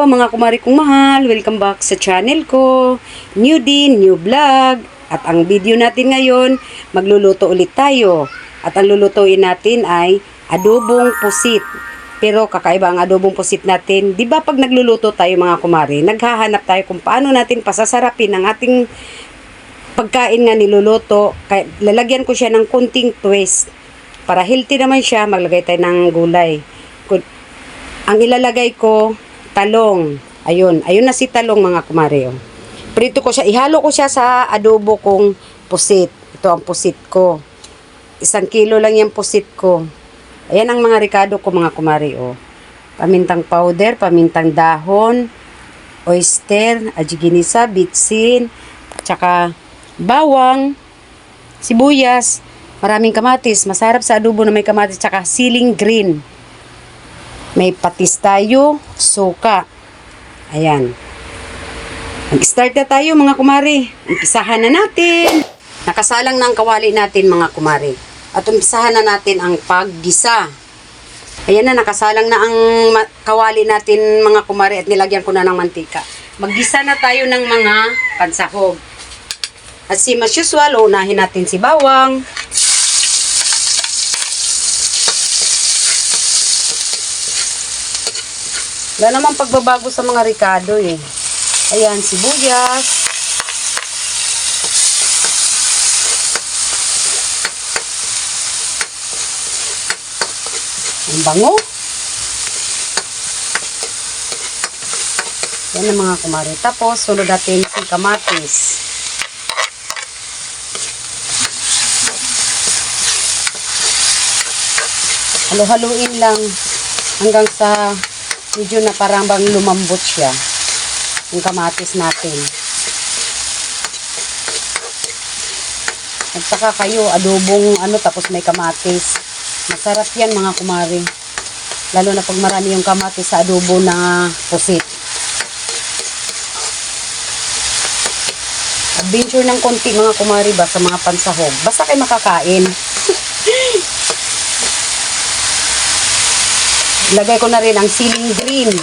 Hello mga kumari kong mahal, welcome back sa channel ko. New din, new vlog. At ang video natin ngayon, magluluto ulit tayo. At ang lulutuin natin ay adobong pusit. Pero kakaiba ang adobong pusit natin. Di ba pag nagluluto tayo mga kumari, naghahanap tayo kung paano natin pasasarapin ang ating pagkain nga niluluto. Kaya lalagyan ko siya ng konting twist. Para healthy naman siya, maglagay tayo ng gulay. Ang ilalagay ko, talong. Ayun na si talong mga kumari. Oh. Prito ko siya, ihalo ko siya sa adobo kong pusit. Ito ang pusit ko. 1 kilo lang yung pusit ko. Ayan ang mga ricado ko mga kumari. Oh. Pamintang powder, pamintang dahon, oyster, ajiginisa, bitsin, tsaka bawang, sibuyas, maraming kamatis. Masarap sa adobo na may kamatis, tsaka siling green. May patis tayo, suka. Ayan. Mag-start na tayo mga kumari. Umpisahan na natin. Nakasalang na ang kawali natin mga kumari. At umpisahan na natin ang paggisa. Ayan na, nakasalang na ang kawali natin mga kumari at nilagyan ko na ng mantika. Maggisa na tayo ng mga pansahog. At as usual, unahin natin si bawang. Wala namang pagbabago sa mga ricado eh. Ayan, sibuyas. Ang bango. Yan ang mga kumari. Tapos, sunod natin si kamatis. Halo-haluin lang hanggang sa medyo na parang bang lumambot siya yung kamatis natin. At saka kayo, adobong tapos may kamatis. Masarap yan mga kumari. Lalo na pag marami yung kamatis sa adobo na pusit. Adventure ng konti mga kumari ba sa mga pansahog. Basta kayo makakain. Lagay ko na rin ang siling green.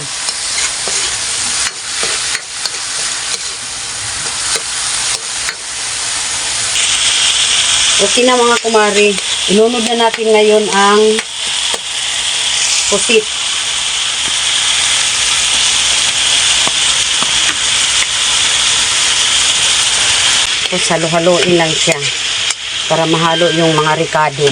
Okay na mga kumari. Inunod na natin ngayon ang pusit. Tapos halo-haloin lang siya para mahalo yung mga ricado.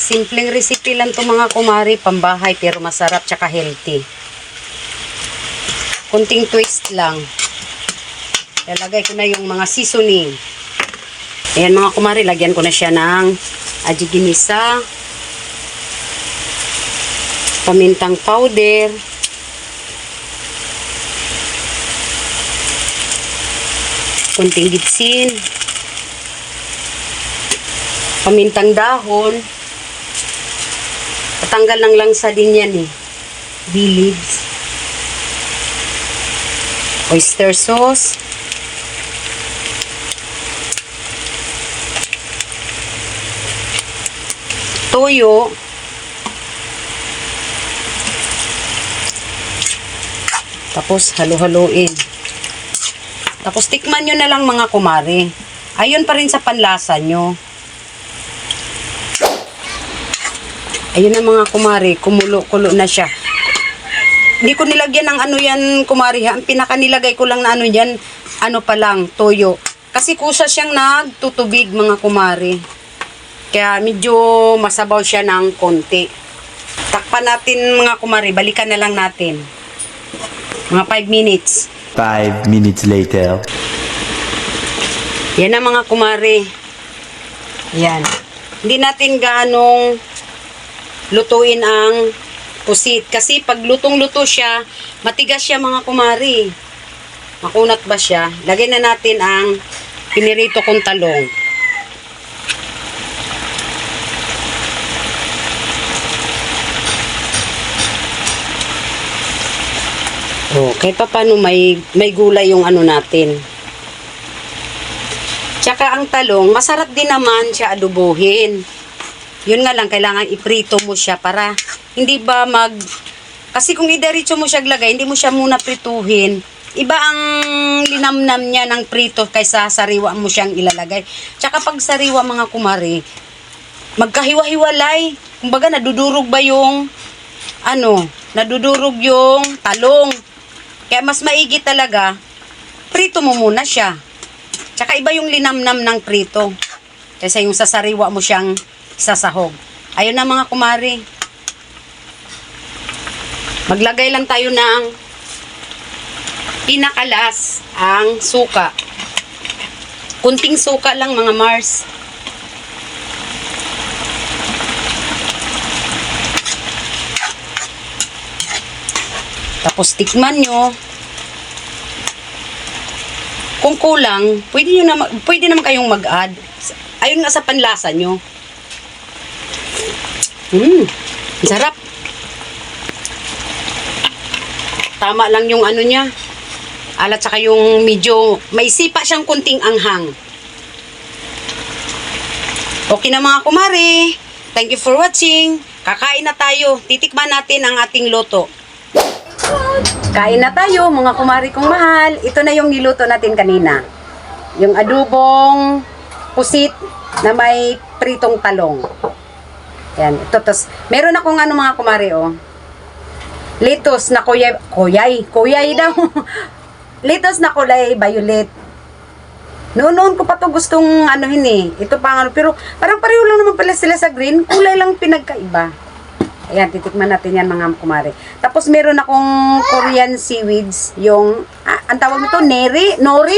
Simpleng recipe lang to mga kumari, pambahay pero masarap tsaka healthy. Kunting twist lang. Lalagay ko na yung mga seasoning. Ayan mga kumari, lagyan ko na siya ng ajiginisa, pamintang powder, kunting gitsin, pamintang dahon. Patanggal ng langsa din yan eh. Bay leaves. Oyster sauce. Toyo. Tapos halo-haloin. Tapos tikman nyo na lang mga kumari. Ayun pa rin sa panlasa nyo. Ayun na mga kumari, kumulo-kulo na siya. Hindi ko nilagyan ng yan kumari ha. Ang pinaka nilagay ko lang na dyan, pa lang, toyo. Kasi kusa siyang nagtutubig mga kumari. Kaya medyo masabaw siya ng konti. Takpan natin mga kumari, balikan na lang natin. Mga 5 minutes. 5 minutes later. Yan na mga kumari. Yan. Hindi natin ganong lutuin ang pusit. Kasi pag lutong-luto siya, matigas siya mga kumari. Makunat ba siya? Lagyan na natin ang pinirito kong talong. Okay, paano may gulay yung natin. Tsaka ang talong, masarap din naman siya adobohin. Yun nga lang, kailangan iprito mo siya para hindi ba kasi kung idiretso mo siya glagay, hindi mo siya muna prituhin. Iba ang linamnam niya ng prito kaysa sariwa mo siyang ilalagay. Tsaka pag sariwa mga kumari, magkahiwa-hiwalay. Kumbaga nadudurog ba yung nadudurog yung talong. Kaya mas maigi talaga, prito mo muna siya. Tsaka iba yung linamnam ng prito. Kaysa yung sasariwa mo siyang sasahog. Ayun na mga kumari. Maglagay lang tayo ng pinakalas ang suka. Kunting suka lang mga Mars. Tapos tikman nyo. Kung kulang, pwede naman kayong mag-add. Ayun nga sa panlasa nyo. Sarap. Tama lang yung ano niya. Alat saka yung medyo may sipa siyang kunting anghang. Okay na mga kumare. Thank you for watching. Kakain na tayo. Titikman natin ang ating luto. Kain na tayo mga kumari kong mahal. Ito na yung niluto natin kanina. Yung adobong pusit na may pritong talong. Yan. Ito, meron akong mga kumari lettuce na kuyay daw. Lettuce na kulay violet. Noon ko pa to gustong ito pero parang pareho lang naman pala sila sa green. Kulay lang pinagkaiba. Ayan, titikman natin yan mga kumare. Tapos meron akong Korean seaweeds, yung, ang tawag nito, nori,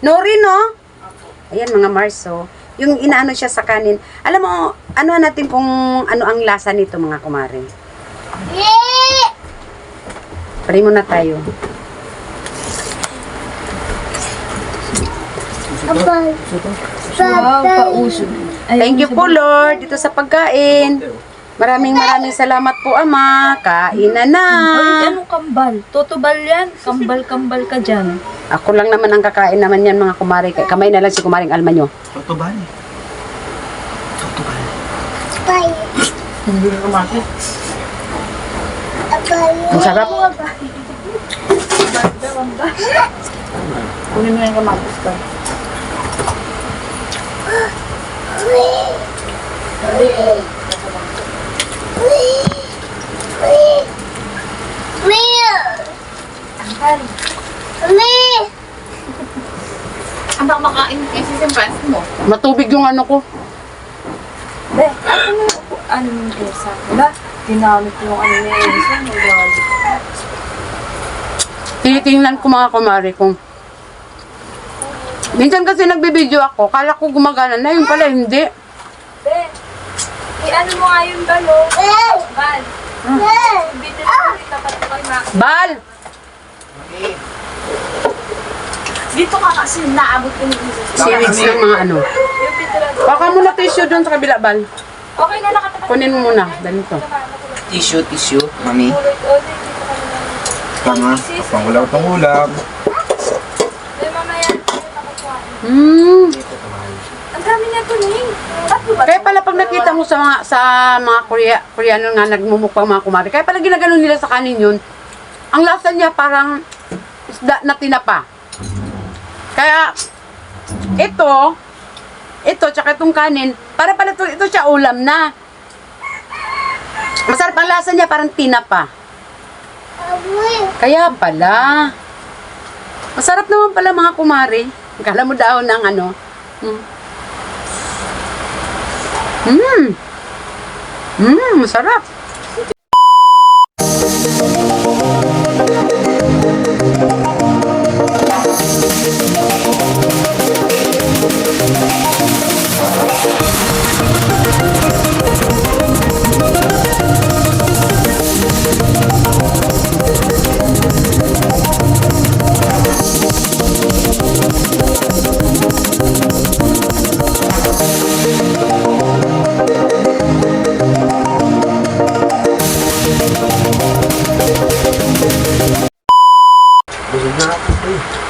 no? Ayan mga Marso. Yung inaano siya sa kanin. Alam mo, natin kung ano ang lasa nito mga kumare. Pari muna tayo. Thank you po Lord, dito sa pagkain. Maraming salamat po, Ama. Kain na na. Ay, anong kambal? Totobal yan. Kambal ka dyan. Ako lang naman ang kakain naman yan, mga kumari. Kamay na lang si kumaring Alma nyo. Totobal. Hindi na kumakit. Ang sarap. Kunin mo yung kamatis ka. Ang baka makain kasi sa pants mo. Matubig yung ano ko. Be, ano yung kesa? Wala. Tinamit yung niya. Tinitingnan ko mga kumari kung minsan kasi nagbibideo ako, kala ko gumagana na, yung pala hindi. Be, ano mo nga yung balo? Bal. Bitin mo dito pati kay Max. Bal! Dito ka kasi naabot ko yung Seaweeds ng mga ano. yung pitulan. Baka muna tissue doon sa kabila, Bal. Okay na nakatapat. Kunin mo muna, ganito. Tissue, mami. Tama. Pangulab. May mamaya. Ang dami niya to, Ning. Kaya pala pag nakita mo sa mga Koreano nga nagmumukbang mga kumari, kaya pala ginaganon nila sa kanin yun, ang lasa niya parang isda na tinapa. Kaya ito tsaka itong kanin, para pala ito siya ulam na. Masarap ang lasa niya, parang tinapa. Kaya pala. Masarap naman pala mga kumari. Kala mo daw ng masarap.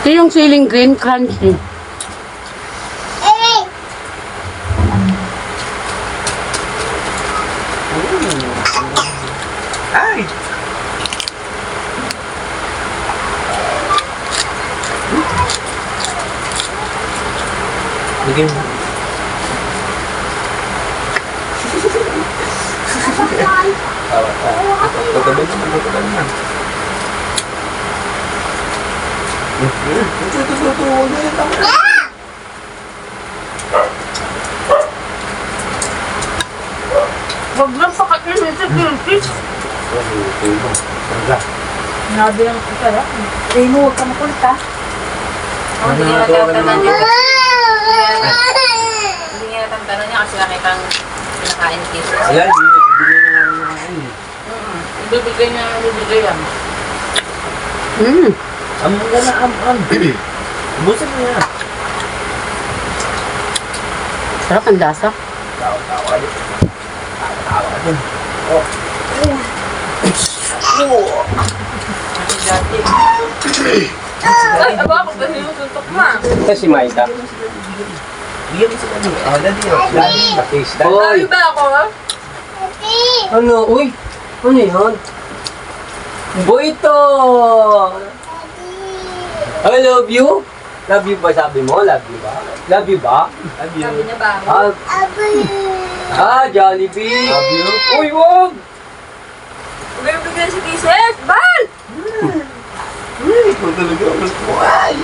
Ito yung siling green crunchy. Ay! Bigyan mo. Pagkabal naman, pagkabal naman. Wag lang pakatin ito, Philippines. Nabi ang sarap. Eh, mo, huwag ka makulta. Oh, hindi niya natantanan niya. Hindi niya natantanan niya kasi nakitang pinakain kiss. Ayan, hindi na namin Ibibigay niya, ibibigay yan. Mm. Am ka na, am. Busan mo yan. Sarap ang lasa. Tawa ka din. Tawa ka din. Ay, aba ako ba sinusuntok mo? Ito si Maika. Bigyan mo sa kanya. Dali. Dali. Bakis. Sabi ba ako? Ano? Uy! Ano yun? Boyto! I love you? Love you ba sabi mo? Love you ba? Love you ba? Sabi niya ba ako? Jollibee! Love you. Uy, wag! Huwag kayong bigyan si Kisses! Bal! Ikaw talaga. Gusto mo. Ay.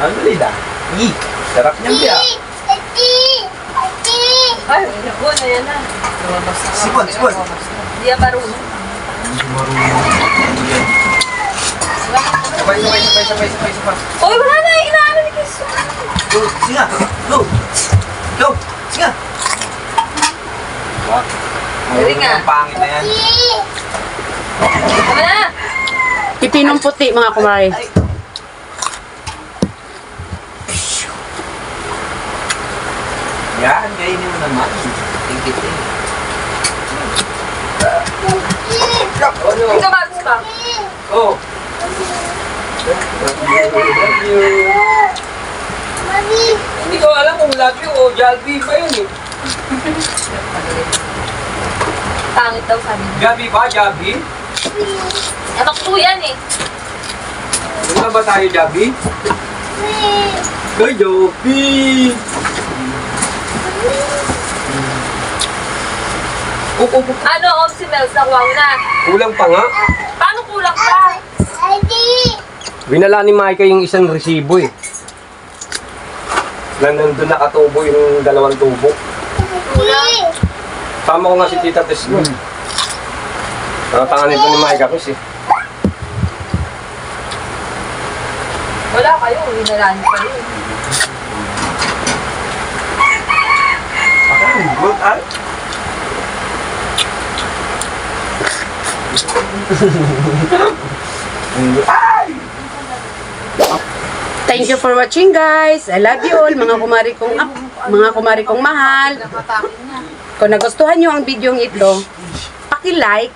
Ang dali na. Sarap niyan, Pia. Ay, naku, na yan na. Sipon. Hindi yan marunong. Sabay. Uy, wala na! Inaano ni Kisses! Go, singa. Go. Singa. Dali nga. Ang pangit na yan. Tama na! Pipinong puti, mga kumare. Yan, kainin mo naman. Tingkit eh. Hindi ka magus pa. Oh! Love you! Hindi ko alam kung love you o Jollibee ba yun eh. Pangit daw sabi niya. Gabi ba? Gabi? Anak po yan eh. Ano ba tayo, Gabi? Ay, Gabi! Ano, si Mels, nakuha mo na. Kulang pa nga. Paano kulang pa? Binala ni Maika yung isang resibo eh. Nandun nakatubo yung 2 tubo. Kulang? Tama ko nga si Tita Tess mo. Nakatangan ito ni Maika kasi. Wala kayo, hinalaan pa rin. Good, ah. Thank you for watching, guys. I love you all, mga kumari kong mahal. Kung nagustuhan nyo ang video ito, paki-like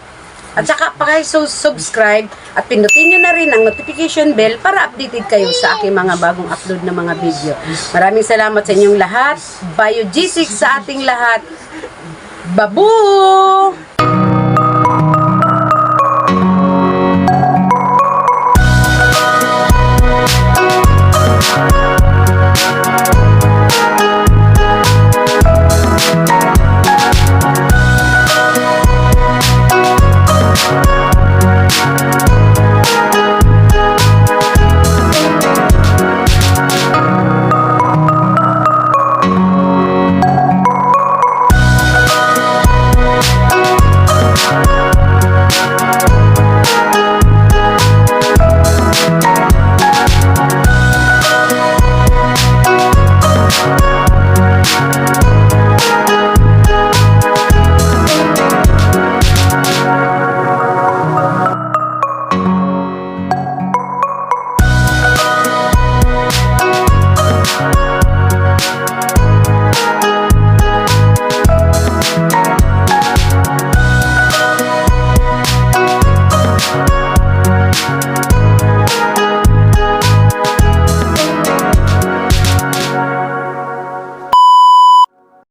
at saka paki-subscribe at pindutin nyo na rin ang notification bell para updated kayo sa aking mga bagong upload na mga video. Maraming salamat sa inyong lahat. Bio G6 sa ating lahat. Babu!